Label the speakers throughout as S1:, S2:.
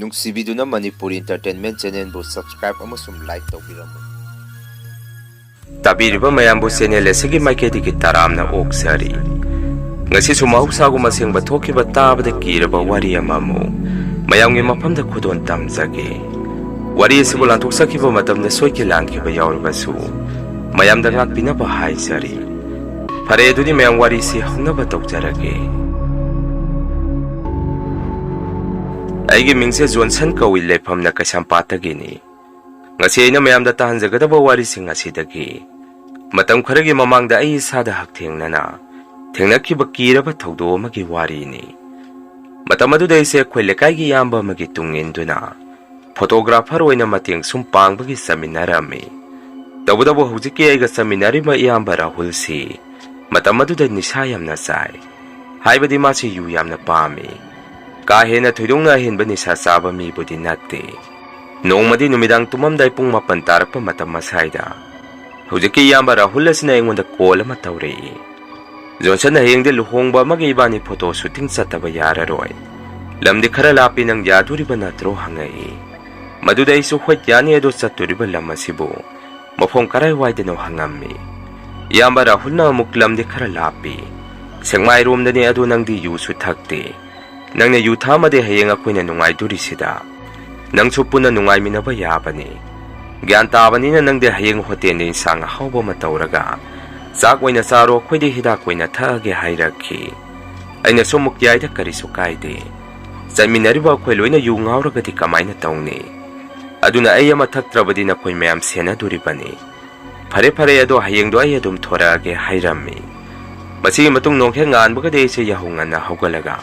S1: ꯅꯨꯡꯁꯤꯕꯤꯗꯨꯅ Manipuri entertainment ꯆꯦꯅꯦꯜꯕꯨ subscribe ꯑꯃꯁꯨꯡ like ꯇꯧꯕꯤꯔꯝꯃꯨ꯫
S2: ꯇꯥꯕꯤꯔꯤꯕ ꯃꯌꯥꯝꯕꯨ channel ꯑꯁꯤꯒꯤ ꯃꯥꯏꯀꯩꯗꯒꯤ ꯇꯔꯥꯝꯅ ꯑꯣꯛꯆꯔꯤ꯫ ꯉꯁꯤꯁꯨ ꯃꯍꯧꯁꯥꯒꯨꯝ ꯑꯁꯦꯡꯕ ꯊꯣꯛꯈꯤꯕ ꯇꯥꯕꯗ ꯀꯤꯔꯕ ꯋꯥꯔꯤ ꯑꯃꯃꯨꯛ ꯃꯌꯥꯝꯒꯤ ꯃꯐꯝꯗ ꯈꯨꯗꯣꯟ ꯇꯝꯖꯒꯦ꯫ ꯋꯥꯔꯤ ꯑꯁꯤꯕꯨ ꯂꯥꯟꯊꯣꯛꯆꯈꯤꯕ ꯃꯇꯝꯗ ꯁꯣꯏꯈꯤ ꯂꯥꯟꯈꯤꯕ ꯌꯥꯎꯔꯕꯁꯨ ꯃꯌꯥꯝꯗ ꯉꯥꯛꯄꯤꯅꯕ ꯍꯥꯏꯖꯔꯤ꯫ ꯐꯔꯦ ꯑꯗꯨꯗꯤ ꯃꯌꯥꯝ ꯋꯥꯔꯤꯁꯤ ꯍꯧꯅꯕ ꯇꯧꯖꯔꯒꯦ꯫ ꯑꯩꯒꯤ ꯃꯤꯡꯁꯦ ꯖꯣꯟꯁꯟ ꯀꯧꯏ, ꯂꯩꯐꯝꯅ ꯀꯩꯁꯥꯝꯄꯥꯠꯇꯒꯤꯅꯤ꯫ ꯉꯁꯤ ꯑꯩꯅ ꯃꯌꯥꯝꯗ ꯇꯥꯍꯟꯖꯒꯗꯕ ꯋꯥꯔꯤꯁꯤꯡ ꯑꯁꯤꯗꯒꯤ ꯃꯇꯝ ꯈꯔꯒꯤ ꯃꯃꯥꯡꯗ ꯑꯩ ꯏꯁꯥꯗ ꯍꯛꯊꯦꯡꯅꯅ ꯊꯦꯡꯅꯈꯤꯕ ꯀꯤꯔꯕ ꯊꯧꯗꯣꯛ ꯑꯃꯒꯤ ꯋꯥꯔꯤꯅꯤ꯫ ꯃꯇꯝ ꯑꯗꯨꯗ ꯑꯩꯁꯦ ꯑꯩꯈꯣꯏ ꯂꯩꯀꯥꯏꯒꯤ ꯏꯌꯥꯝꯕ ꯑꯃꯒꯤ ꯇꯨꯡ ꯏꯟꯗꯨꯅ ꯐꯣꯇꯣꯒ꯭ꯔꯥꯐꯔ ꯑꯣꯏꯅ ꯃꯇꯦꯡ ꯁꯨꯝ ꯄꯥꯡꯕꯒꯤ ꯆꯠꯃꯤꯟꯅꯔꯝꯃꯤ꯫ ꯇꯧꯕꯇꯕꯨ ꯍꯧꯖꯤꯛꯀꯤ ꯑꯩꯒ ꯆꯠꯃꯤꯟꯅꯔꯤꯕ ꯏꯌꯥꯝꯕ ꯔꯥꯍꯨꯜꯁꯤ ꯃꯇꯝ ꯑꯗꯨꯗ ꯅꯤꯁꯥ ꯌꯥꯝꯅ ꯆꯥꯏ, ꯍꯥꯏꯕꯗꯤ ꯃꯥꯁꯤ ꯌꯨ ꯌꯥꯝꯅ ꯄꯥꯝꯃꯤ꯫ ꯀꯥ ꯍꯦꯟꯅ ꯊꯣꯏꯗꯣꯛꯅ ꯑꯍꯦꯟꯕ ꯅꯤꯁꯥ ꯆꯥꯕ ꯃꯤꯕꯨꯗꯤ ꯅꯠꯇꯦ꯫ ꯅꯣꯡꯃꯗꯤ ꯅꯨꯃꯤꯗꯥꯡ ꯇꯨꯝꯃꯝꯗꯥꯏ ꯄꯨꯡ 9 ꯇꯥꯔꯛꯄ ꯃꯇꯝ ꯑꯁ꯭ꯋꯥꯏꯗ ꯍꯧꯖꯤꯛꯀꯤ ꯏꯌꯥꯝꯕ ꯔꯥꯍꯨꯜ ꯑꯁꯤꯅ ꯑꯩꯉꯣꯟꯗ ꯀꯣꯜ ꯑꯃ ꯇꯧꯔꯛꯏ꯫ ꯖꯣꯟꯁꯟ, ꯍꯌꯦꯡꯗꯤ ꯂꯨꯍꯣꯡꯕ ꯑꯃꯒꯤ ꯏꯕꯥꯅꯤ ꯐꯣꯇꯣ ꯁꯨꯇꯤꯡ ꯆꯠꯇꯕ ꯌꯥꯔꯔꯣꯏ꯫ ꯂꯝꯗꯤ ꯈꯔ ꯂꯥꯞꯄꯤ, ꯅꯪ ꯌꯥꯗꯣꯔꯤꯕ ꯅꯠꯇ꯭ꯔꯣ ꯍꯪꯉꯛꯏ꯫ ꯃꯗꯨꯗ ꯑꯩꯁꯨ ꯍꯣꯏ ꯌꯥꯅꯤ, ꯑꯗꯣ ꯆꯠꯇꯣꯔꯤꯕ ꯂꯝ ꯑꯁꯤꯕꯨ ꯃꯐꯝ ꯀꯔꯥꯏꯋꯥꯏꯗꯅꯣ ꯍꯪꯉꯝꯃꯤ꯫ ꯏꯌꯥꯝꯕ ꯔꯥꯍꯨꯜꯅ ꯑꯃꯨꯛ ꯂꯝꯗꯤ ꯈꯔ ꯂꯥꯞꯄꯤ, ꯁꯦꯛꯃꯥꯏꯔꯣꯝꯗꯅꯤ, ꯑꯗꯨ ꯅꯪꯗꯤ ꯌꯨꯁꯨ ꯊꯛꯇꯦ꯫ ꯅꯪꯅ ꯌꯨ ꯊꯛꯑꯝꯃꯗꯤ ꯍꯌꯦꯡ ꯑꯩꯈꯣꯏꯅ ꯅꯨꯡꯉꯥꯏꯗꯣꯔꯤꯁꯤꯗ ꯅꯪꯁꯨ ꯄꯨꯟꯅ ꯅꯨꯡꯉꯥꯏꯃꯤꯟꯅꯕ ꯌꯥꯕꯅꯤ꯫ ꯒ꯭ꯌꯥꯟ ꯇꯥꯕꯅꯤꯅ ꯅꯪꯗꯤ ꯍꯌꯦꯡ ꯍꯣꯇꯦꯜꯗ ꯏꯟꯁꯥꯡ ꯑꯍꯥꯎꯕ ꯑꯃ ꯇꯧꯔꯒ ꯆꯥꯛ ꯑꯣꯏꯅ ꯆꯥꯔꯣ, ꯑꯩꯈꯣꯏꯗꯤ ꯍꯤꯗꯥꯛ ꯑꯣꯏꯅ ꯊꯛꯑꯒꯦ ꯍꯥꯏꯔꯛꯈꯤ꯫ ꯑꯩꯅꯁꯨ ꯑꯃꯨꯛ ꯌꯥꯏꯗ, ꯀꯔꯤꯁꯨ ꯀꯥꯏꯗꯦ꯫ ꯆꯠꯃꯤꯟꯅꯔꯤꯕ ꯑꯩꯈꯣꯏ ꯂꯣꯏꯅ ꯌꯨ ꯉꯥꯎꯔꯒꯗꯤ ꯀꯃꯥꯏꯅ ꯇꯧꯅꯤ? ꯑꯗꯨꯅ ꯑꯩ ꯑꯃ ꯊꯛꯇ꯭ꯔꯕꯗꯤ ꯅꯈꯣꯏ ꯃꯌꯥꯝ ꯁꯦꯟꯅꯗꯣꯔꯤꯕꯅꯤ꯫ ꯐꯔꯦ ꯐꯔꯦ, ꯑꯗꯣ ꯍꯌꯦꯡꯗꯣ ꯑꯩ ꯑꯗꯨꯝ ꯊꯣꯔꯛꯑꯒꯦ ꯍꯥꯏꯔꯝꯃꯤ꯫ ꯃꯁꯤꯒꯤ ꯃꯇꯨꯡ ꯅꯣꯡꯍꯦꯛ ꯉꯥꯟꯕꯒꯗꯤ ꯑꯩꯁꯦ ꯌꯥꯍꯧ ꯉꯟꯅ ꯍꯧꯒꯠꯂꯒ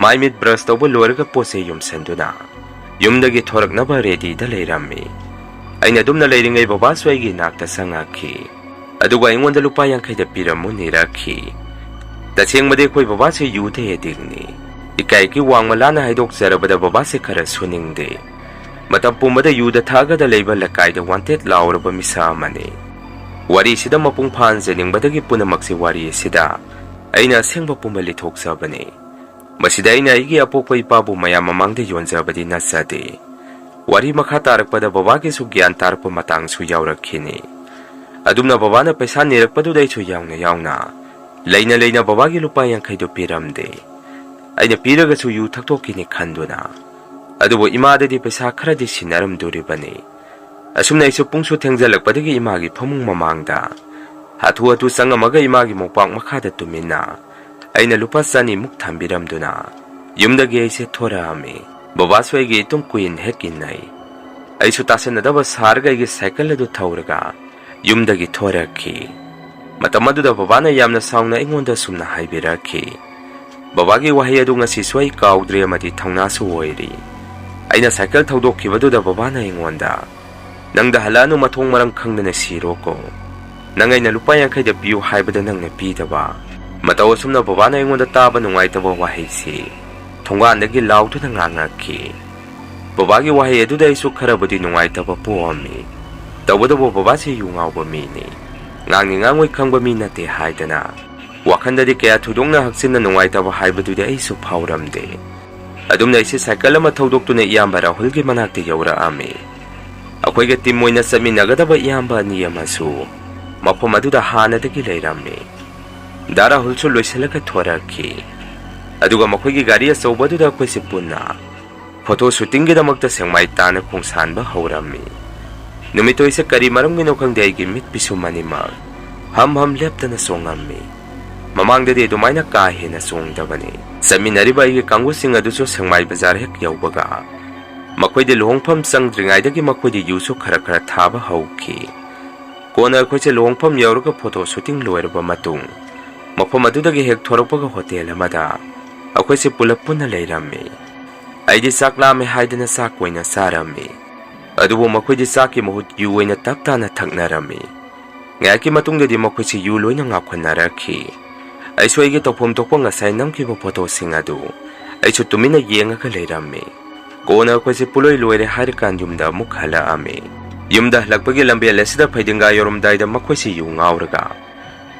S2: ꯃꯥꯏ ꯃꯤꯠ ꯕ꯭ꯔꯁ ꯇꯧꯕ ꯂꯣꯏꯔꯒ ꯄꯣꯠꯆꯩ ꯌꯨꯝꯁꯟꯗꯨꯅ ꯌꯨꯝꯗꯒꯤ ꯊꯣꯔꯛꯅꯕ ꯔꯦꯗꯤꯗ ꯂꯩꯔꯝꯃꯤ꯫ ꯑꯩꯅ ꯑꯗꯨꯝꯅ ꯂꯩꯔꯤꯉꯩ ꯕꯕꯥꯁꯨ ꯑꯩꯒꯤ ꯅꯥꯛꯇ ꯆꯪꯉꯛꯈꯤ, ꯑꯗꯨꯒ ꯑꯩꯉꯣꯟꯗ ꯂꯨꯄꯥ 50 ꯄꯤꯔꯝꯃꯨ ꯅꯤꯔꯛꯈꯤ꯫ ꯇꯁꯦꯡꯕꯗꯤ ꯑꯩꯈꯣꯏ ꯕꯕꯥꯁꯦ ꯌꯨꯗ ꯑꯦꯗꯤꯛꯅꯤ꯫ ꯏꯀꯥꯏꯒꯤ ꯋꯥꯡꯃ ꯂꯥꯟꯅ ꯍꯥꯏꯗꯣꯛꯆꯔꯕꯗ ꯕꯕꯥꯁꯦ ꯈꯔ ꯁꯨꯅꯤꯡꯗꯦ꯫ ꯃꯇꯝ ꯄꯨꯝꯕꯗ ꯌꯨꯗ ꯊꯛꯑꯒꯗ ꯂꯩꯕ ꯂꯩꯀꯥꯏꯗ ꯋꯥꯟꯇꯦꯠ ꯂꯥꯎꯔꯕ ꯃꯤꯁꯛ ꯑꯃꯅꯤ꯫ ꯋꯥꯔꯤꯁꯤꯗ ꯃꯄꯨꯡ ꯐꯥꯍꯟꯖꯅꯤꯡꯕꯗꯒꯤ ꯄꯨꯝꯅꯃꯛꯁꯤ ꯋꯥꯔꯤ ꯑꯁꯤꯗ ꯑꯩꯅ ꯑꯁꯦꯡꯕ ꯄꯨꯝꯕ ꯂꯤꯊꯣꯛꯆꯕꯅꯤ꯫ ꯃꯁꯤꯗ ꯑꯩꯅ ꯑꯩꯒꯤ ꯑꯄꯣꯛꯄ ꯏꯄꯥꯕꯨ ꯃꯌꯥꯝ ꯃꯃꯥꯡꯗ ꯌꯣꯟꯖꯕꯗꯤ ꯅꯠꯆꯗꯦ꯫ ꯋꯥꯔꯤ ꯃꯈꯥ ꯇꯥꯔꯛꯄꯗ ꯕꯕꯥꯒꯤꯁꯨ ꯒ꯭ꯌꯥꯟ ꯇꯥꯔꯛꯄ ꯃꯇꯥꯡꯁꯨ ꯌꯥꯎꯔꯛꯈꯤꯅꯤ꯫ ꯑꯗꯨꯝꯅ ꯕꯕꯥꯅ ꯄꯩꯁꯥ ꯅꯤꯔꯛꯄꯗꯨꯗ ꯑꯩꯁꯨ ꯌꯥꯎꯅ ꯂꯩꯅ ꯕꯕꯥꯒꯤ ꯂꯨꯄꯥ 50 ꯄꯤꯔꯝꯗꯦ꯫ ꯑꯩꯅ ꯄꯤꯔꯒꯁꯨ ꯌꯨ ꯊꯛꯇꯣꯛꯈꯤꯅꯤ ꯈꯟꯗꯨꯅ꯫ ꯑꯗꯨꯕꯨ ꯏꯃꯥꯗꯗꯤ ꯄꯩꯁꯥ ꯈꯔꯗꯤ ꯁꯤꯟꯅꯔꯝꯗꯣꯔꯤꯕꯅꯤ꯫ ꯑꯁꯨꯝꯅ ꯑꯩꯁꯨ ꯄꯨꯡꯁꯨ ꯊꯦꯡꯖꯜꯂꯛꯄꯗꯒꯤ ꯏꯃꯥꯒꯤ ꯐꯃꯨꯡ ꯃꯃꯥꯡꯗ ꯍꯥꯊꯨ ꯆꯪꯉꯝꯃꯒ ꯏꯃꯥꯒꯤ ꯃꯣꯝꯄꯥꯛ ꯃꯈꯥꯗ ꯇꯨꯝꯃꯤꯟꯅ ꯑꯩꯅ ꯂꯨꯄꯥ 100 ꯊꯝꯕꯤꯔꯝꯗꯨꯅ ꯌꯨꯝꯗꯒꯤ ꯑꯩꯁꯦ ꯊꯣꯔꯛꯑꯝꯃꯤ꯫ ꯕꯕꯥꯁꯨ ꯑꯩꯒꯤ ꯏꯇꯨꯡ ꯀꯨꯏꯟ ꯍꯦꯛ ꯏꯟꯅꯩ꯫ ꯑꯩꯁꯨ ꯇꯥꯁꯟꯅꯗꯕ ꯁꯥꯔꯒ ꯑꯩꯒꯤ ꯁꯥꯏꯀꯜ ꯑꯗꯨ ꯊꯧꯔꯒ ꯌꯨꯝꯗꯒꯤ ꯊꯣꯔꯛꯈꯤ꯫ ꯃꯇꯝ ꯑꯗꯨꯗ ꯕꯕꯥꯅ ꯌꯥꯝꯅ ꯁꯥꯎꯅ ꯑꯩꯉꯣꯟꯗ ꯁꯨꯝꯅ ꯍꯥꯏꯕꯤꯔꯛꯈꯤ꯫ ꯕꯕꯥꯒꯤ ꯋꯥꯍꯩ ꯑꯗꯨ ꯉꯁꯤꯁꯨ ꯑꯩ ꯀꯥꯎꯗ꯭ꯔꯤ, ꯑꯃꯗꯤ ꯊꯧꯅꯥꯁꯨ ꯑꯣꯏꯔꯤ꯫ ꯑꯩꯅ ꯁꯥꯏꯀꯜ ꯊꯧꯗꯣꯛꯈꯤꯕꯗꯨꯗ ꯕꯕꯥꯅ ꯑꯩꯉꯣꯟꯗ, ꯅꯪꯗ ꯍꯜꯂꯛꯑꯅꯨ, ꯃꯊꯣꯡ ꯃꯔꯝ ꯈꯪꯗꯅ ꯁꯤꯔꯣꯀꯣ꯫ ꯅꯪ ꯑꯩꯅ ꯂꯨꯄꯥ 50 ꯄꯤꯌꯨ ꯍꯥꯏꯕꯗ ꯅꯪꯅ ꯄꯤꯗꯕ꯫ ꯃꯇꯧ ꯑꯁꯨꯝꯅ ꯕꯕꯥꯅ ꯑꯩꯉꯣꯟꯗ ꯇꯥꯕ ꯅꯨꯡꯉꯥꯏꯇꯕ ꯋꯥꯍꯩꯁꯤ ꯊꯣꯡꯒꯥꯟꯗꯒꯤ ꯂꯥꯎꯗꯨꯅ ꯉꯥꯡꯉꯛꯈꯤ꯫ ꯕꯕꯥꯒꯤ ꯋꯥꯍꯩ ꯑꯗꯨꯗ ꯑꯩꯁꯨ ꯈꯔꯕꯨꯗꯤ ꯅꯨꯡꯉꯥꯏꯇꯕ ꯄꯣꯛꯑꯝꯃꯤ꯫ ꯇꯧꯕꯇꯕꯨ ꯕꯕꯥꯁꯤ ꯌꯨ ꯉꯥꯎꯕ ꯃꯤꯅꯤ, ꯉꯥꯡꯅꯤ ꯉꯥꯡꯉꯣꯏ ꯈꯪꯕ ꯃꯤ ꯅꯠꯇꯦ ꯍꯥꯏꯗꯅ ꯋꯥꯈꯟꯗꯗꯤ ꯀꯌꯥ ꯊꯣꯏꯗꯣꯛꯅ ꯍꯛꯆꯤꯟꯅ ꯅꯨꯡꯉꯥꯏꯇꯕ ꯍꯥꯏꯕꯗꯨꯗꯤ ꯑꯩꯁꯨ ꯐꯥꯎꯔꯝꯗꯦ꯫ ꯑꯗꯨꯝꯅ ꯑꯩꯁꯦ ꯁꯥꯏꯀꯜ ꯑꯃ ꯊꯧꯗꯣꯛꯇꯨꯅ ꯏꯌꯥꯝꯕ ꯔꯥꯍꯨꯜꯒꯤ ꯃꯅꯥꯛꯇ ꯌꯧꯔꯛꯑꯝꯃꯤ꯫ ꯑꯩꯈꯣꯏꯒ ꯇꯤꯝ ꯑꯣꯏꯅ ꯆꯠꯃꯤꯟꯅꯒꯗꯕ ꯏꯌꯥꯝꯕ 2 ꯑꯃꯁꯨ ꯃꯐꯝ ꯑꯗꯨꯗ ꯍꯥꯟꯅꯗꯒꯤ ꯂꯩꯔꯝꯃꯤ꯫ ꯗꯥ ꯔꯥꯍꯨꯜꯁꯨ ꯂꯣꯏꯁꯤꯜꯂꯒ ꯊꯣꯔꯛꯈꯤ꯫ ꯑꯗꯨꯒ ꯃꯈꯣꯏꯒꯤ ꯒꯥꯔꯤ ꯑꯆꯧꯕꯗꯨꯗ ꯑꯩꯈꯣꯏꯁꯦ ꯄꯨꯟꯅ ꯐꯣꯇꯣ ꯁꯨꯇꯤꯡꯒꯤꯗꯃꯛꯇ ꯁꯦꯛꯃꯥꯏ ꯇꯥꯟꯅ ꯈꯣꯡꯁꯥꯟꯕ ꯍꯧꯔꯝꯃꯤ꯫ ꯅꯨꯃꯤꯠꯇꯣ ꯀꯔꯤ ꯃꯔꯝꯒꯤꯅꯣ ꯈꯪꯗꯦ, ꯑꯩꯒꯤ ꯃꯤꯠ ꯄꯤꯁꯨꯝ ꯑꯅꯤꯃꯛ ꯍꯝ ꯂꯦꯞꯇꯅ ꯆꯣꯡꯉꯝꯃꯤ꯫ ꯃꯃꯥꯡꯗꯗꯤ ꯑꯗꯨꯃꯥꯏꯅ ꯀꯥ ꯍꯦꯟꯅ ꯆꯣꯡꯗꯕꯅꯤ꯫ ꯆꯠꯃꯤꯟꯅꯔꯤꯕ ꯑꯩꯒꯤ ꯀꯥꯡꯕꯨꯁꯤꯡ ꯑꯗꯨꯁꯨ ꯁꯦꯛꯃꯥꯏ ꯕꯖꯥꯔ ꯍꯦꯛ ꯌꯧꯕꯒ ꯃꯈꯣꯏꯗꯤ ꯂꯨꯍꯣꯡꯐꯝ ꯆꯪꯗ꯭ꯔꯤꯉꯩꯗꯒꯤ ꯃꯈꯣꯏꯗꯤ ꯌꯨꯁꯨ ꯈꯔ ꯊꯥꯕ ꯍꯧꯈꯤ꯫ ꯀꯣꯟꯅ ꯑꯩꯈꯣꯏꯁꯦ ꯂꯨꯍꯣꯡꯐꯝ ꯌꯧꯔꯒ ꯐꯣꯇꯣ ꯁꯨꯇꯤꯡ ꯂꯣꯏꯔꯕ ꯃꯇꯨꯡ ꯃꯐꯝ ꯑꯗꯨꯗꯒꯤ ꯍꯦꯛ ꯊꯣꯔꯛꯄꯒ ꯍꯣꯇꯦꯜ ꯑꯃꯗ ꯑꯩꯈꯣꯏꯁꯦ ꯄꯨꯂꯞ ꯄꯨꯟꯅ ꯂꯩꯔꯝꯃꯤ꯫ ꯑꯩꯗꯤ ꯆꯥꯛ ꯂꯥꯝꯃꯦ ꯍꯥꯏꯗꯅ ꯆꯥꯛ ꯑꯣꯏꯅ ꯆꯥꯔꯝꯃꯤ꯫ ꯑꯗꯨꯕꯨ ꯃꯈꯣꯏꯗꯤ ꯆꯥꯛꯀꯤ ꯃꯍꯨꯠ ꯌꯨ ꯑꯣꯏꯅ ꯇꯞ ꯇꯥꯅ ꯊꯛꯅꯔꯝꯃꯤ꯫ ꯉꯥꯏꯍꯥꯛꯀꯤ ꯃꯇꯨꯡꯗꯗꯤ ꯃꯈꯣꯏꯁꯤ ꯌꯨ ꯂꯣꯏꯅ ꯉꯥꯎꯈꯠꯅꯔꯛꯈꯤ꯫ ꯑꯩꯁꯨ ꯑꯩꯒꯤ ꯇꯧꯐꯝ ꯊꯣꯛꯄ ꯉꯁꯥꯏ ꯅꯝꯈꯤꯕ ꯐꯣꯇꯣꯁꯤꯡ ꯑꯗꯨ ꯑꯩꯁꯨ ꯇꯨꯃꯤꯟꯅ ꯌꯦꯡꯉꯒ ꯂꯩꯔꯝꯃꯤ꯫ ꯀꯣꯟꯅ ꯑꯩꯈꯣꯏꯁꯦ ꯄꯨꯂꯣꯏ ꯂꯣꯏꯔꯦ ꯍꯥꯏꯔꯀꯥꯟ ꯌꯨꯝꯗ ꯑꯃꯨꯛ ꯍꯜꯂꯛꯑꯝꯃꯤ꯫ ꯌꯨꯝꯗ ꯍꯜꯂꯛꯄꯒꯤ ꯂꯝꯕꯦꯜ ꯑꯁꯤꯗ ꯐꯩꯗꯤꯡꯒꯥ ꯌꯧꯔꯝꯗꯥꯏꯗ ꯃꯈꯣꯏꯁꯤ ꯌꯨ ꯉꯥꯎꯔꯒ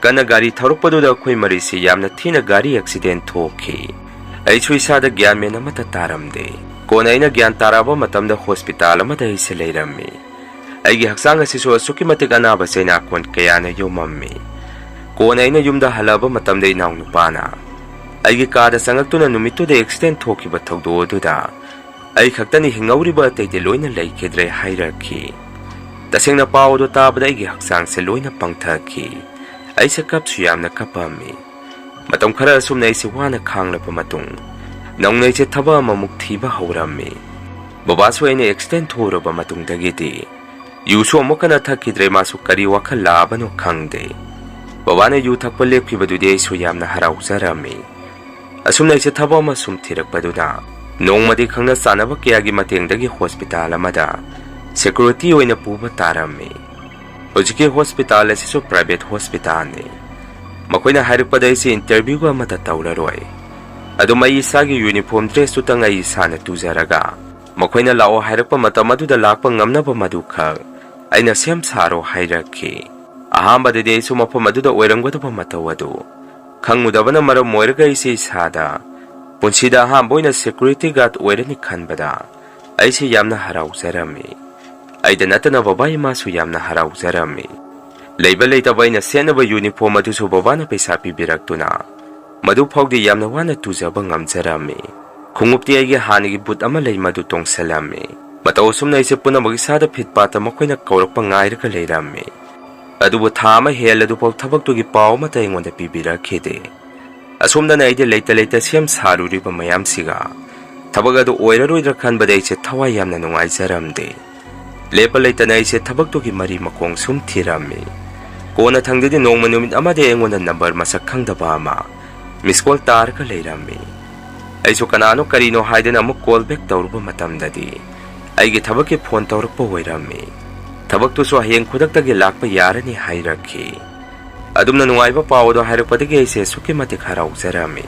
S2: ꯀꯟꯅ ꯒꯥꯔꯤ ꯊꯧꯔꯛꯄꯗꯨꯗ ꯑꯩꯈꯣꯏ ꯃꯔꯤꯁꯤ ꯌꯥꯝꯅ ꯊꯤꯅ ꯒꯥꯔꯤ ꯑꯦꯛꯁꯤꯗꯦꯟ ꯊꯣꯛꯈꯤ꯫ ꯑꯩꯁꯨ ꯏꯁꯥꯗ ꯒ꯭ꯌꯥꯟ ꯃꯦꯟ ꯑꯃꯠꯇ ꯇꯥꯔꯝꯗꯦ꯫ Kona aina gyan taraba matamda hospital amada aise leirami. Aigi haksang asisu asuki matik anaba sa inakwan kaya na yumami. Kona aina yumda halaba matamda inaw nupana. Aigi kada sangagto na numito de extend hoki ba tagdo duda. Ay kaktani hingauri ba tay de loy na laikidre hierarchy. Tasing na pao do tabada aigi haksang sa loy na pangtaki. Ay sa kapsuyam na kapami. Matang kara asum na isiwana kang na pamatung. Nang na isi taba mamukti ba haurami. Babaswa ini extend horo ba matung dagiti. Yusu mo ka na takidre masuk kari wakalaban o kangde. Babana yu takpalip kibadude suyam na haraw zarami. Asum na isi taba masum tirak baduda. Noong madikang na sana ba kiyagi mating dagi hospital amada. Security o ina po ba tarami. Ojiki hospital ay siso private hospital ni. Makoy na harap pa dahil si interview ka matatawlaroy. Ado may isagi uniform dress tutang ay isa na tuzaraga. Makoy na lao harap pa matamadu dalak pang ngam na pamadukag. Ay nasiyam saro hierarchy. Ahamba dede sumapamadu da oirang wado pamatawado. Kang mudaba na maram moiraga isi isada. Punsida ahamboy na security guard oira ni kanbada. Ay si yam na haraw zarami. Ay danata na babae masu yam na haraw zarami. Laybal ay tabay na siya na ba uniform adu so baba na paysapi birakto na. Madu pawdi yam na wana tuzaba ngam zarami. Kungupti ay hanigi but amalay madutong salami. Matausum na isip po na mag-isada pitpata makoy na kaurak pangayra ka layrami. Adu bu tama hel adu paw tabag tugi paw matay ngon na pibira kede. Asum na na ide layta siyam saruri pa mayam siga. Tabag adu oira roidra kan baday siya thawai yam na nungay zaramde. Lepa layta na isya tabag tugi mari makong sumtirami. Kung natangdi din nung manumit amade ngon na number masakang dabama. Miss call tar ka layrami. Ay so kanano karino hayda na mo call back tawro pa matamdadi. Ay gitabag ki phone tawro pa wayrami. Tabag to so hayang kudak tagi lak pa yara ni hierarchy. Adum na nungay pa pawo do hierarchy patigi ay siya suki matik haraw zarami.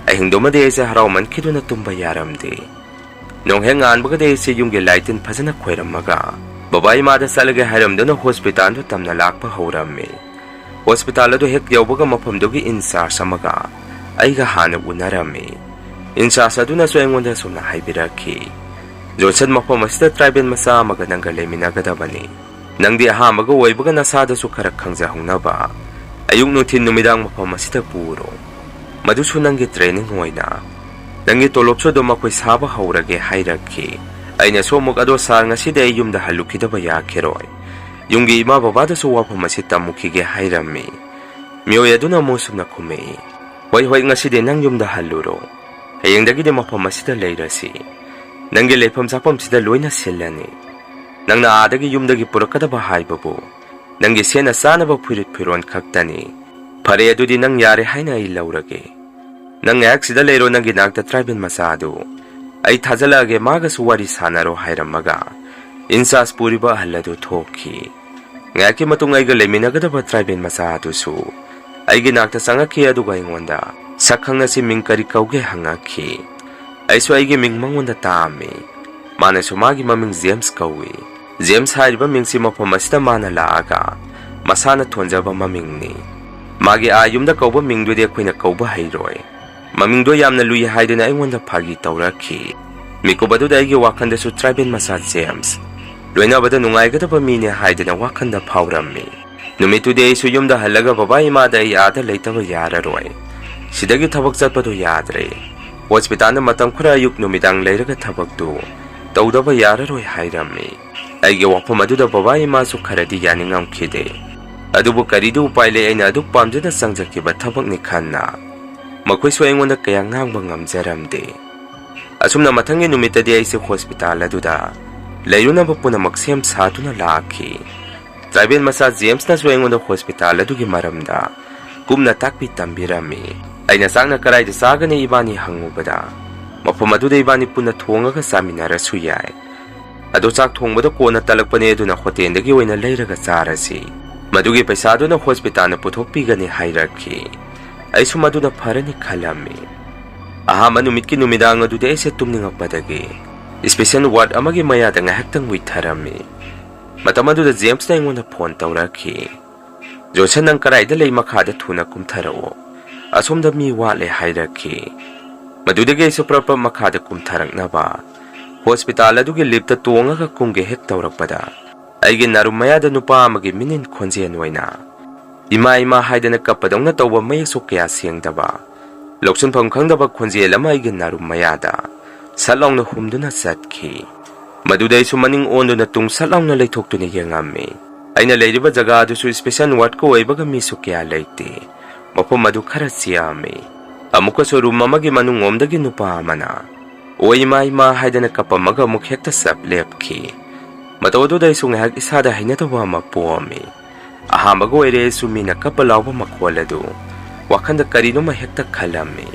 S2: Ay hindi madi ay siya haraw man kido na tumba yaramdi. Nung hengaan baga day siya yung gilaitin pa sa nakweram maga. Babae mada salaga haram do na hospital do tam na lak pa haurami. Hospital do hek yaw baga mapamdogi insar sa maga. Ay gahanap unarami. Insar sa do na so yung wanda sum na haibiraki. Johnson mapamasita tribe masa maganang galay minagadabani. Nang di aha magaway baga nasada so karakang zahong na ba. Ayong nutin numidang mapamasita puro. Madusunang gitraining huway na. Nang itolop so do makoy saba haurage hierarchy. Ay nasumog ado sar nga si day yung dahaluki da baya keroy. Yung giima babada so wapamasita mukige hairami. Miyoya do na musum na kumei. Way nga si day nang yung dahaluro. Hayang dagi di mapamasita layrasi. Nang gilepam sapam sida loy na sila ni. Nang naadagi yung dagi pura kada bahay babo. Nang gisya na sana ba pirit-piron kaktani. Pareya do din nangyari hay na ilawrage. Nang ngayak sida layro nang ginagta tribe masado. Ay tazalage magas wari sana ro hayram maga. Insas puri ba halado toki. Ngaki matungay galay minagadaba tribe masado so. Ay ginagta sangaki adu gayong wanda. Sakhang na si mingkari kauge hangaki. Ay so ay giming mangwanda tami. Mana sumagi maming James kawi. James hariba ming si mapamasita mana laaga. Masana tonja ba maming ni. Magi ayum da kauba mingdo di ako'y na kauba hayroy. Mamingdo yam na luya haydo na ay wanda pagi tauraki. Mikubado da ay giwakan da so tribe masa James. Loy na ba da nungay gada pa mini haydo na wakan da paurami. Numito di ay so yung da halaga babae mada ay ada layta ba yara roy. Sidagi tabag sa pa do yadre. Hospital na matang kurayuk numidang layraga tabag do. Tawda ba yara roy hayrami. Ay giwak pa madu da babae masuk karadi yaning ang kide. Adubo karido upayle ay naduk pamja na sangjaki ba tabag ni kanna. Magkoy swayang wanda kaya ngang bangam zaramde. Asum na matangin numita di ay si hospital aduda. Layo na ba po na magsiyam sa ato na laki. Tribe masa James na swayang wanda hospital adugi maramda. Kum na takpi tambirami. Ay nasang nakaray da saga ni iba ni hangubada. Mapamadu da iba ni po na tuwanga ka sa amin na rasuyay. Ado sak tuwang bada ko na talagpa niya doon na kote na giway na layra ka sarasi. Madugi paisado na hospital na putok piga ni hierarchy. Ay sumado na para ni kalami. Aha manumit kinumida nga doon ay sa tumning padagi. Espesyal ward amagi mayada nga hektang witharami. Matamado da James na yung na pontawraki. Josan ng karay dalay makada tuna kumtarao. Asum da mi wale hierarchy. Madudagay sa prapa makada kumtarang na ba. hospital adugi lipta tongaga kumge hek tawrakpada aigi narum mayada nupa amagi minin khonjen waina ima haidana kapadongna tawba mayek kya siengdaba loksun pham khangdaba khonjel ama aigi narum mayada salongna humduna satki madudai su maning onduna tung salongna leithoktuни yengammi aina leiriba jaga adusu special ward ko oibaga mi su kya leite mapom madu khara siami amuka so room amagi manung omdagi nupa amana ima haidana kapamaga muk hekta sap lepki matodu dai su ngahak isada hainataba mapomi ahamaga oire su mina kapalawba makwaladu wakhanda karino ma hekta khalami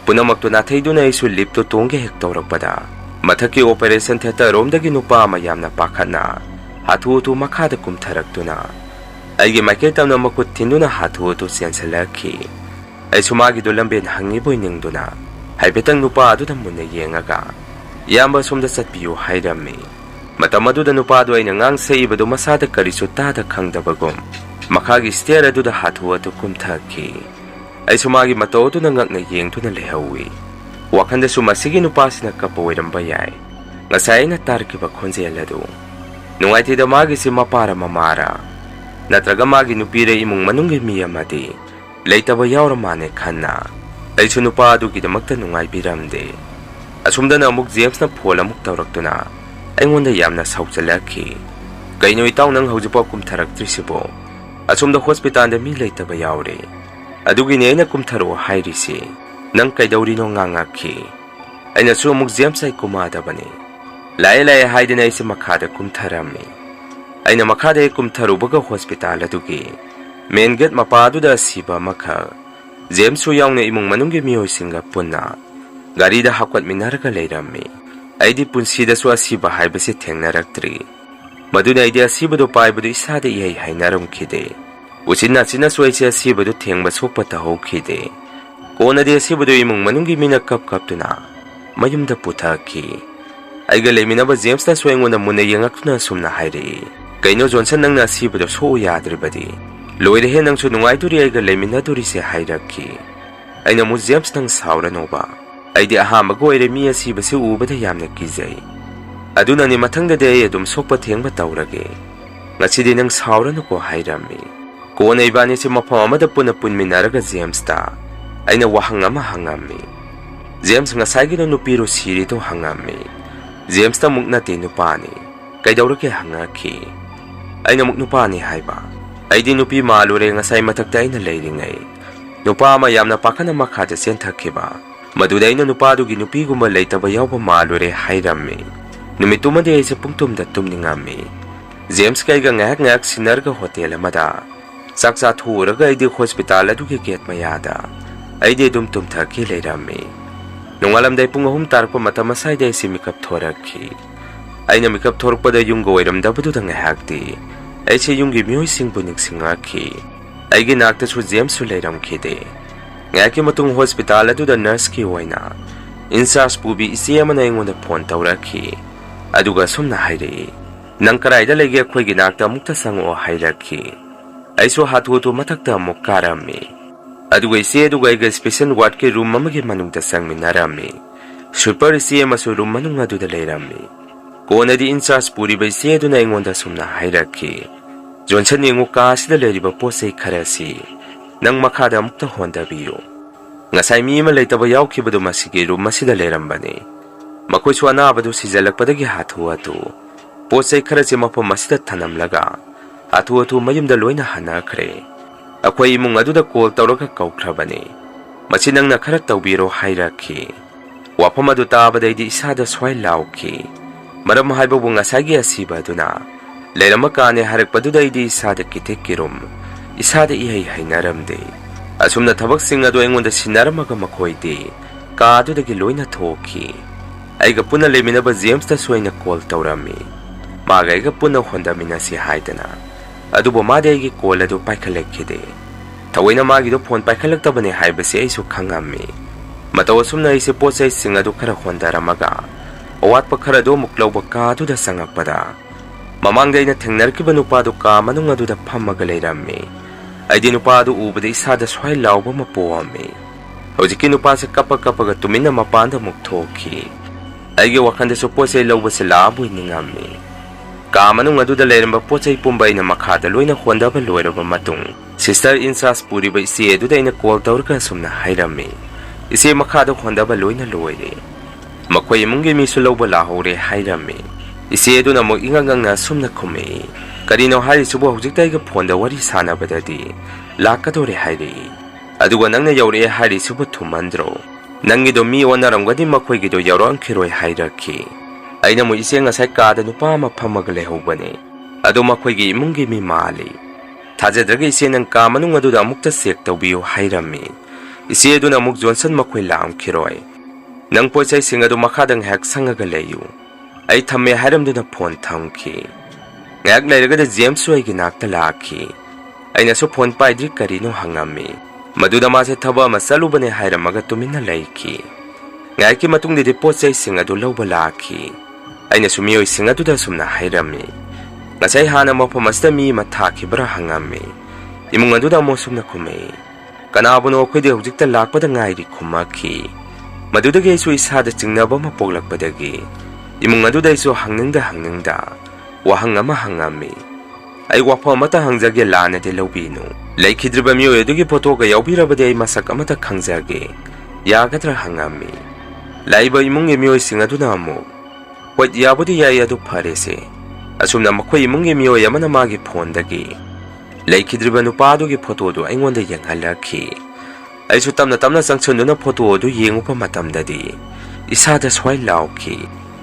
S2: punamakto natheiduna isu lipto tongge hek tawrakpada mathaki operation theater romdagi nupa ama yamna pakhana hathu makhada kumtharaktuna aigi maketamna makut tinduna hathu sensalaki ai sumagi do lamben hangi boiningduna haibetang nupa adu munna yengaga yamba somda satpiu hairami matamadu da nupa do aina ngang seibadu masada karisu tada khangdabagum makhagi stair adu da hathu kumthaki ai sumagi matodu na ngakna yengtuna lehawi wakhanda sumasigi nupa sina kapoiramba yai ngasai na tarkiba khonjel adu nungaiti da magi sima para mamara natraga magi nupire imung manungi miyamadi leitaba yawra mane khanna aisu nupa adu gidamakta nungai biramde asumdana amuk James na phol amuk tawraktuna aingonda yamna sauchalaki kaino itaw nang haujipa kumtharaktrisebo asumda hospital da mi leitaba yawre adugi ne na kumtharo hairisi nang kaidawri no ngangaki aina su amuk James ai kumada bani lai haidina isi makhada kumtharami aina makhada kumtharubaga hospital adugi main gate mapadu da Asiba makha James su yaungna imung manunggi miyoi singa punna gari da hakwat minaraga leirami aidi punsi da su Asiba haibase thengnaраktri maduna aidi Asiba do paibadu isada ihai hainaram khide uchinna china su aisi Asiba do thengba sokpa taho khide kona de Asiba do imung manunggi mina kaptuna mayumda puthaki aiga leminaba James na swengona munna yengakna sumna haire kaino Johnson nangna Asiba do so yadribadi loire he nang su nungai duri aiga lemina duri se hairaki aina mu James nang saura noba aidi ahama go ere mi Asiba se ubada yamna kizai aduna ni mathangda de adum sokpa thengba tawrage ngachidi nang saura no ko hairami ko nei bani se mapha amada puna punminaraga James ta aina wahangama hangami James ngasagi no nupiro siri to hangami James ta mukna te nupani kaidawrake hangaki aina muk nupani haiba aidi nupi malure ngasai mathakta aina leiringai nupa ama yamna pakhana makhada senthakhiba madudaina nupa dugi nupi guma leitaba yawba malure hairami numituma de aise pungtumda tumningami James kaiga ngak sinarga hotel amada saksa thuraga aidi hospital adugi gate mayada aidi dum tumthaki leirami nungalamdai pung ahum tarpa matama saida aise mikap thorakhi aina mikap thorpada yunga oiramdabadu da ngahakti aise yungi miyoi singbu niksingaki aigi nakta su James su leiramkhide ngaki matung hospital adu da nurse ki oina insas pubi ise amana ingonda phone tawrakhi aduga sumna haire nang karaida lege khoigi nakta mukta sango hairakhi aisu hathu mathakta mukkarami aduga ise aduga iga special ward ke room amagi manungta sangminarami super ise amasu room manung adu da leirami kona di insas puri bai se duna ingonda sumna hairakhi Johnson ningu ka sida leriba posei kharasi nang makhada mukta honda biyo ngasai mi ma leitaba yaukibadu masigi room masida lerambani makoi suana abadu sijalakpadagi hathu posei kharasi mapam masida thanamlaga hathu mayumda loina hanakhre akoi imung aduda call tawraga kaukhrabani masinang na khara tawbiro hairakhi wafam adu tabadaidi isada swai lauki maram haibabu ngasagi Asiba duna leiramaka ne harakpadudaidi isada kitekirum isada ihai hainaramde asumna thabak sing adu engonda sinaramaga makhoide ka adudagi loina thoki aiga puna leminaba James ta soina call tawrami maga aiga puna honda minasi haidana adubo made aigi call adu paikhalekide tawaina magi do phone paikhalaktabane haibase aisu khangami mataw asumna ise posai sing adu khara hondaramaga awat pakhara do muklauba ka adu da sangakpada mamangda ina thengnarkiba nupa do ka manung adu da phammaga leirami aidi nupa do ubada isada swai lauba mapoami hojiki nupa se kapaga tumina mapanda mukthoki ꯑꯩꯒꯤ ꯋꯥꯈꯜꯗꯁꯨ ꯄꯣꯠꯆꯩ ꯂꯧꯕꯁꯦ ꯂꯥꯛꯑꯕꯣꯏ ꯅꯤꯡꯉꯝꯃꯤ꯫ ꯀꯥ ꯃꯅꯨꯡ ꯑꯗꯨꯗ ꯂꯩꯔꯝꯕ ꯄꯣꯠꯆꯩ ꯄꯨꯝꯕ ꯑꯩꯅ ꯃꯈꯥꯗ ꯂꯣꯏꯅ ꯍꯣꯟꯗꯕ ꯂꯣꯏꯔꯕ ꯃꯇꯨꯡ ꯁꯤꯁꯇꯔ ꯏꯟꯆꯥꯔꯖ ꯄꯨꯔꯤꯕ ꯏꯆꯦ ꯑꯗꯨꯗ ꯑꯩꯅ ꯀꯣꯜ ꯇꯧꯔꯒ ꯑꯁꯨꯝꯅ ꯍꯥꯏꯔꯝꯃꯤ, ꯏꯆꯦ ꯃꯈꯥꯗ ꯍꯣꯟꯗꯕ ꯂꯣꯏꯅ ꯂꯣꯏꯔꯦ, ꯃꯈꯣꯏ ꯏꯃꯨꯡꯒꯤ ꯃꯤꯁꯨ ꯂꯧꯕ ꯂꯥꯛꯍꯧꯔꯦ ꯍꯥꯏꯔꯝꯃꯤ꯫ ꯏꯆꯦ ꯑꯗꯨꯅ ꯑꯃꯨꯛ ꯏꯉꯛ-ꯉꯛꯅ ꯑꯁꯨꯝꯅ ꯈꯨꯝꯃꯛꯏ, ꯀꯔꯤꯅꯣ ꯍꯥꯏꯔꯤꯁꯤꯕꯨ, ꯍꯧꯖꯤꯛꯇ ꯑꯩꯒ ꯐꯣꯟꯗ ꯋꯥꯔꯤ ꯁꯥꯟꯅꯕꯗꯗꯤ ꯂꯥꯛꯀꯗꯣꯔꯦ ꯍꯥꯏꯔꯛꯏ, ꯑꯗꯨꯒ ꯅꯪꯅ ꯌꯧꯔꯛꯑꯦ ꯍꯥꯏꯔꯤꯁꯤꯕꯨ ꯊꯨꯃꯟꯗ꯭ꯔꯣ? ꯅꯪꯒꯤꯗꯣ ꯃꯤ ꯑꯣꯟꯅꯔꯝꯒꯅꯤ, ꯃꯈꯣꯏꯒꯤꯗꯣ ꯌꯧꯔꯛꯈꯤꯔꯣꯏ ꯍꯥꯏꯔꯛꯈꯤ꯫ ꯑꯩꯅ ꯑꯃꯨꯛ ꯏꯆꯦ ꯉꯁꯥꯏ ꯀꯥꯗ ꯅꯨꯄꯥ ꯑꯃ ꯐꯝꯃꯒ ꯂꯩꯍꯧꯕꯅꯤ, ꯑꯗꯨ ꯃꯈꯣꯏꯒꯤ ꯏꯃꯨꯡꯒꯤ ꯃꯤ ꯃꯥꯜꯂꯤ, ꯊꯥꯖꯗ꯭ꯔꯒ ꯏꯆꯦ ꯅꯪ ꯀꯥ ꯃꯅꯨꯡ ꯑꯗꯨꯗ ꯑꯃꯨꯛꯇ ꯆꯦꯛ ꯇꯧꯕꯤꯌꯨ ꯍꯥꯏꯔꯝꯃꯤ꯫ ꯏꯆꯦ ꯑꯗꯨꯅ ꯑꯃꯨꯛ ꯖꯣꯟꯁꯟ ꯃꯈꯣꯏ ꯂꯥꯛꯑꯝꯈꯤꯔꯣꯏ, ꯅꯪ ꯄꯣꯠꯆꯩꯁꯤꯡ ꯑꯗꯨ ꯃꯈꯥꯗ ꯉꯥꯏꯍꯥꯛ ꯁꯪꯉꯒ ꯂꯩꯌꯨ, ꯑꯩ ꯊꯝꯃꯦ ꯍꯥꯏꯔꯝꯗꯨꯅ ꯐꯣꯟ ꯊꯝꯈꯤ꯫ ꯉꯥꯏꯍꯥꯛ ꯂꯩꯔꯒꯗ ꯖꯦꯝꯁꯁꯨ ꯑꯩꯒꯤ ꯅꯥꯛꯇ ꯂꯥꯛꯈꯤ꯫ ꯑꯩꯅꯁꯨ ꯐꯣꯟ ꯄꯥꯏꯗ꯭ꯔꯤ ꯀꯔꯤꯅꯣ ꯍꯪꯉꯝꯃꯤ, ꯃꯗꯨꯗ ꯃꯥꯁꯦ ꯊꯕꯛ ꯑꯃ ꯆꯠꯂꯨꯕꯅꯦ ꯍꯥꯏꯔꯝꯃꯒ ꯇꯨꯃꯤꯟꯅ ꯂꯩꯈꯤ꯫ ꯉꯥꯏꯍꯥꯛꯀꯤ ꯃꯇꯨꯡꯗꯗꯤ ꯄꯣꯠꯆꯩꯁꯤꯡ ꯑꯗꯨ ꯂꯧꯕ ꯂꯥꯛꯈꯤ꯫ ꯑꯩꯅꯁꯨ ꯃꯤꯑꯣꯏꯁꯤꯡ ꯑꯗꯨꯗ ꯑꯁꯨꯝꯅ ꯍꯥꯏꯔꯝꯃꯤ, ꯉꯁꯥꯏ ꯍꯥꯟꯅ ꯃꯐꯝ ꯑꯁꯤꯗ ꯃꯤ ꯑꯃ ꯊꯥꯈꯤꯕ꯭ꯔꯥ ꯍꯪꯉꯝꯃꯤ꯫ ꯏꯃꯨꯡ ꯑꯗꯨꯗ ꯑꯃꯨꯛ ꯑꯁꯨꯝꯅ ꯈꯨꯝꯃꯛꯏ, ꯀꯅꯥꯕꯨꯅꯣ, ꯑꯩꯈꯣꯏꯗꯤ ꯍꯧꯖꯤꯛꯇ ꯂꯥꯛꯄꯗ ꯉꯥꯏꯔꯤ ꯈꯨꯝꯃꯛꯈꯤ꯫ ꯃꯗꯨꯗꯒꯤ ꯑꯩꯁꯨ ꯏꯁꯥꯗ ꯆꯤꯡꯅꯕ ꯑꯃ ꯄꯣꯛꯂꯛꯄꯗꯒꯤ ꯏꯃꯨꯡ ꯑꯗꯨꯗ ꯑꯩꯁꯨ ꯍꯪꯅꯤꯡꯗ ꯋꯥꯍꯪ ꯑꯃ ꯍꯪꯉꯝꯃꯤ, ꯑꯩ ꯋꯥꯐꯝ ꯑꯃꯇ ꯍꯪꯖꯒꯦ, ꯂꯥꯟꯅꯗꯤ ꯂꯧꯕꯤꯅꯨ, ꯂꯩꯈꯤꯗ꯭ꯔꯤꯕ ꯃꯤꯑꯣꯏ ꯑꯗꯨꯒꯤ ꯐꯣꯇꯣꯒ ꯌꯥꯎꯕꯤꯔꯕꯗꯤ ꯑꯩ ꯃꯁꯛ ꯑꯃꯇ ꯈꯪꯖꯒꯦ, ꯌꯥꯒꯗ꯭ꯔꯥ ꯍꯪꯉꯝꯃꯤ꯫ ꯂꯥꯛꯏꯕ ꯏꯃꯨꯡꯒꯤ ꯃꯤꯑꯣꯏꯁꯤꯡ ꯑꯗꯨꯅ ꯑꯃꯨꯛ, ꯍꯣꯏ ꯌꯥꯕꯨꯗꯤ ꯌꯥꯏ, ꯑꯗꯨ ꯐꯔꯦꯁꯦ, ꯑꯁꯨꯝꯅ ꯃꯈꯣꯏ ꯏꯃꯨꯡꯒꯤ ꯃꯤꯑꯣꯏ ꯑꯃꯅ ꯃꯥꯒꯤ ꯐꯣꯟꯗꯒꯤ ꯂꯩꯈꯤꯗ꯭ꯔꯤꯕ ꯅꯨꯄꯥ ꯑꯗꯨꯒꯤ ꯐꯣꯇꯣꯗꯨ ꯑꯩꯉꯣꯟꯗ ꯌꯦꯡꯍꯜꯂꯛꯈꯤ꯫ ꯑꯩꯁꯨ ꯇꯞꯅ ꯆꯪꯁꯤꯟꯗꯨꯅ ꯐꯣꯇꯣ ꯑꯗꯨ ꯌꯦꯡꯉꯨꯕ ꯃꯇꯝꯗꯗꯤ ꯏꯁꯥꯗ ꯁ꯭ꯋꯥꯏ ꯂꯥꯎꯈꯤ,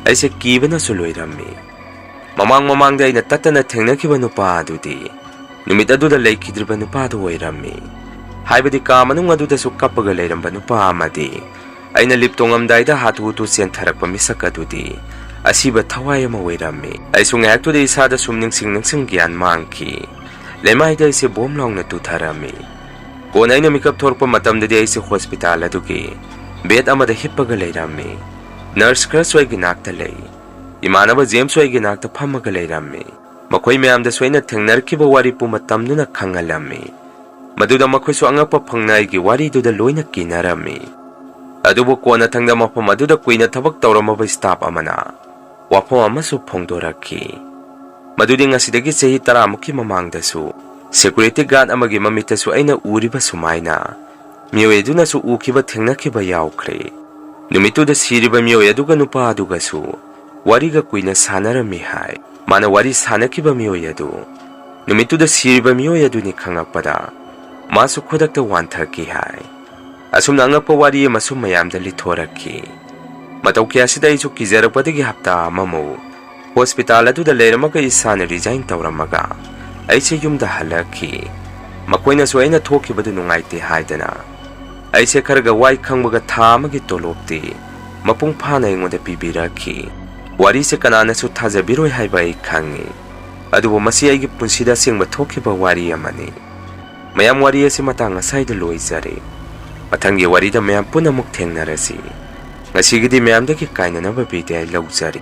S2: ꯑꯩꯁꯦ ꯀꯤꯕꯅꯁꯨ ꯂꯣꯏꯔꯝꯃꯤ꯫ ꯃꯃꯥꯡꯗ ꯑꯩꯅ ꯇꯠꯇꯅ ꯊꯦꯡꯅꯈꯤꯕ ꯅꯨꯄꯥ ꯑꯗꯨꯗꯤ ꯅꯨꯃꯤꯠ ꯑꯗꯨꯗ ꯂꯩꯈꯤꯗ꯭ꯔꯤꯕ ꯅꯨꯄꯥꯗꯨ ꯑꯣꯏꯔꯝꯃꯤ꯫ ꯍꯥꯏꯕꯗꯤ ꯀꯥ ꯃꯅꯨꯡ ꯑꯗꯨꯗꯁꯨ ꯀꯞꯄꯒ ꯂꯩꯔꯝꯕ ꯅꯨꯄꯥ ꯑꯃꯗꯤ ꯑꯩꯅ ꯂꯤꯞ ꯇꯣꯡꯉꯝꯗꯥꯏꯗ ꯍꯥꯊꯨ ꯆꯦꯟꯊꯔꯛꯄ ꯃꯤꯁꯛ ꯑꯗꯨꯗꯤ ꯑꯁꯤꯕ ꯊꯋꯥꯏ ꯑꯃ ꯑꯣꯏꯔꯝꯃꯤ꯫ ꯑꯩꯁꯨ ꯉꯥꯏꯍꯥꯛꯇꯨꯗ ꯏꯁꯥꯗ ꯁꯨꯝ ꯅꯤꯡꯁꯤꯡ ꯒ꯭ꯌꯥꯟ ꯃꯥꯡꯈꯤ꯫ ꯂꯩꯃꯥꯏꯗ ꯑꯩꯁꯦ ꯕꯣꯝ ꯂꯥꯎꯅ ꯇꯨꯊꯔꯝꯃꯤ꯫ ꯀꯣꯟꯅ ꯑꯩꯅ ꯃꯤꯀꯞ ꯊꯣꯔꯛꯄ ꯃꯇꯝꯗꯗꯤ ꯑꯩꯁꯦ ꯍꯣꯁꯄꯤꯇꯥꯜ ꯑꯗꯨꯒꯤ ꯕꯦꯗ ꯑꯃꯗ ꯍꯤꯞꯄꯒ ꯂꯩꯔꯝꯃꯤ꯫ ꯅꯔꯁ ꯈꯔꯁꯨ ꯑꯩꯒꯤ ꯅꯥꯛꯇ ꯂꯩ, ꯏꯃꯥꯟꯅꯕ ꯖꯦꯝꯁꯁꯨ ꯑꯩꯒꯤ ꯅꯥꯛꯇ ꯐꯝꯃꯒ ꯂꯩꯔꯝꯃꯤ꯫ ꯃꯈꯣꯏ ꯃꯌꯥꯝꯗꯁꯨ ꯑꯩꯅ ꯊꯦꯡꯅꯔꯛꯈꯤꯕ ꯋꯥꯔꯤ ꯄꯨꯝꯕ ꯇꯝꯗꯨꯅ ꯈꯪꯍꯜꯂꯝꯃꯤ꯫ ꯃꯗꯨꯗ ꯃꯈꯣꯏꯁꯨ ꯑꯉꯛꯄ ꯐꯪꯅ ꯑꯩꯒꯤ ꯋꯥꯔꯤꯗꯨꯗ ꯂꯣꯏꯅ ꯀꯤꯅꯔꯝꯃꯤ꯫ ꯑꯗꯨꯕꯨ ꯀꯣꯟꯅꯊꯪꯗ ꯃꯐꯝ ꯑꯗꯨꯗ ꯀꯨꯏꯅ ꯊꯕꯛ ꯇꯧꯔꯝꯃꯕ ꯁ꯭ꯇꯥꯐ ꯑꯃꯅ ꯋꯥꯐꯝ ꯑꯃꯁꯨ ꯐꯣꯡꯗꯣꯔꯛꯈꯤ, ꯃꯗꯨꯗꯤ ꯉꯁꯤꯗꯒꯤ ꯆꯍꯤ 10ꯃꯨꯛꯀꯤ ꯃꯃꯥꯡꯗꯁꯨ ꯁꯦꯀꯨꯔꯤꯇꯤ ꯒꯥꯔꯗ ꯑꯃꯒꯤ ꯃꯃꯤꯠꯇꯁꯨ ꯑꯩꯅ ꯎꯔꯤꯕ ꯁꯨꯃꯥꯏꯅ ꯃꯤꯑꯣꯏ ꯑꯗꯨꯅꯁꯨ ꯎꯈꯤꯕ ꯊꯦꯡꯅꯈꯤꯕ ꯌꯥꯎꯈ꯭ꯔꯦ꯫ ꯅꯨꯃꯤꯠꯇꯨꯗ ꯁꯤꯔꯤꯕ ꯃꯤꯑꯣꯏ ꯑꯗꯨꯒ ꯅꯨꯄꯥ ꯑꯗꯨꯒꯁꯨ ꯋꯥꯔꯤꯒ ꯀꯨꯏꯅ ꯁꯥꯟꯅꯔꯝꯃꯤ ꯍꯥꯏ꯫ ꯃꯥꯅ ꯋꯥꯔꯤ ꯁꯥꯟꯅꯈꯤꯕ ꯃꯤꯑꯣꯏ ꯑꯗꯨ ꯅꯨꯃꯤꯠꯇꯨꯗ ꯁꯤꯔꯤꯕ ꯃꯤꯑꯣꯏ ꯑꯗꯨꯅꯤ ꯈꯪꯉꯛꯄꯗ ꯃꯥꯁꯨ ꯈꯨꯗꯛꯇ ꯋꯥꯟꯊꯈꯤ ꯍꯥꯏ꯫ ꯑꯁꯨꯝꯅ ꯑꯉꯛꯄ ꯋꯥꯔꯤ ꯑꯃꯁꯨ ꯃꯌꯥꯝꯗ ꯂꯤꯊꯣꯔꯛꯈꯤ꯫ ꯃꯇꯧ ꯀꯌꯥꯁꯤꯗ ꯑꯩꯁꯨ ꯀꯤꯖꯔꯛꯄꯗꯒꯤ ꯍꯞꯇꯥ ꯑꯃꯃꯨꯛ ꯍꯣꯁꯄꯤꯇꯥꯜ ꯑꯗꯨꯗ ꯂꯩꯔꯝꯃꯒ ꯏꯁꯥꯅ ꯔꯤꯖꯥꯏꯟ ꯇꯧꯔꯝꯃꯒ ꯑꯩꯁꯦ ꯌꯨꯝꯗ ꯍꯜꯂꯛꯈꯤ꯫ ꯃꯈꯣꯏꯅꯁꯨ ꯑꯩꯅ ꯊꯣꯛꯈꯤꯕꯗꯨ ꯅꯨꯡꯉꯥꯏꯇꯦ ꯍꯥꯏꯗꯅ ꯑꯩꯁꯦ ꯈꯔꯒ ꯋꯥꯏ ꯈꯪꯕꯒ ꯊꯥ ꯑꯃꯒꯤ ꯇꯣꯂꯣꯞꯇꯤ ꯃꯄꯨꯡ ꯐꯥꯅ ꯑꯩꯉꯣꯟꯗ ꯄꯤꯕꯤꯔꯛꯈꯤ꯫ ꯋꯥꯔꯤꯁꯦ ꯀꯅꯥꯅꯁꯨ ꯊꯥꯖꯕꯤꯔꯣꯏ ꯍꯥꯏꯕ ꯑꯩ ꯈꯪꯉꯤ, ꯑꯗꯨꯕꯨ ꯃꯁꯤ ꯑꯩꯒꯤ ꯄꯨꯟꯁꯤꯗ ꯑꯁꯦꯡꯕ ꯊꯣꯛꯈꯤꯕ ꯋꯥꯔꯤ ꯑꯃꯅꯤ꯫ ꯃꯌꯥꯝ, ꯋꯥꯔꯤ ꯑꯁꯤ ꯃꯇꯥꯡ ꯑꯁꯥꯏꯗ ꯂꯣꯏꯖꯔꯦ꯫ ꯃꯊꯪꯒꯤ ꯋꯥꯔꯤꯗ ꯃꯌꯥꯝ ꯄꯨꯟꯅ ꯑꯃꯨꯛ ꯊꯦꯡꯅꯔꯁꯤ꯫ ꯉꯁꯤꯒꯤꯗꯤ ꯃꯌꯥꯝꯗꯒꯤ ꯀꯥꯏꯅꯅꯕ ꯕꯤꯗꯥꯏ ꯂꯧꯖꯔꯤ꯫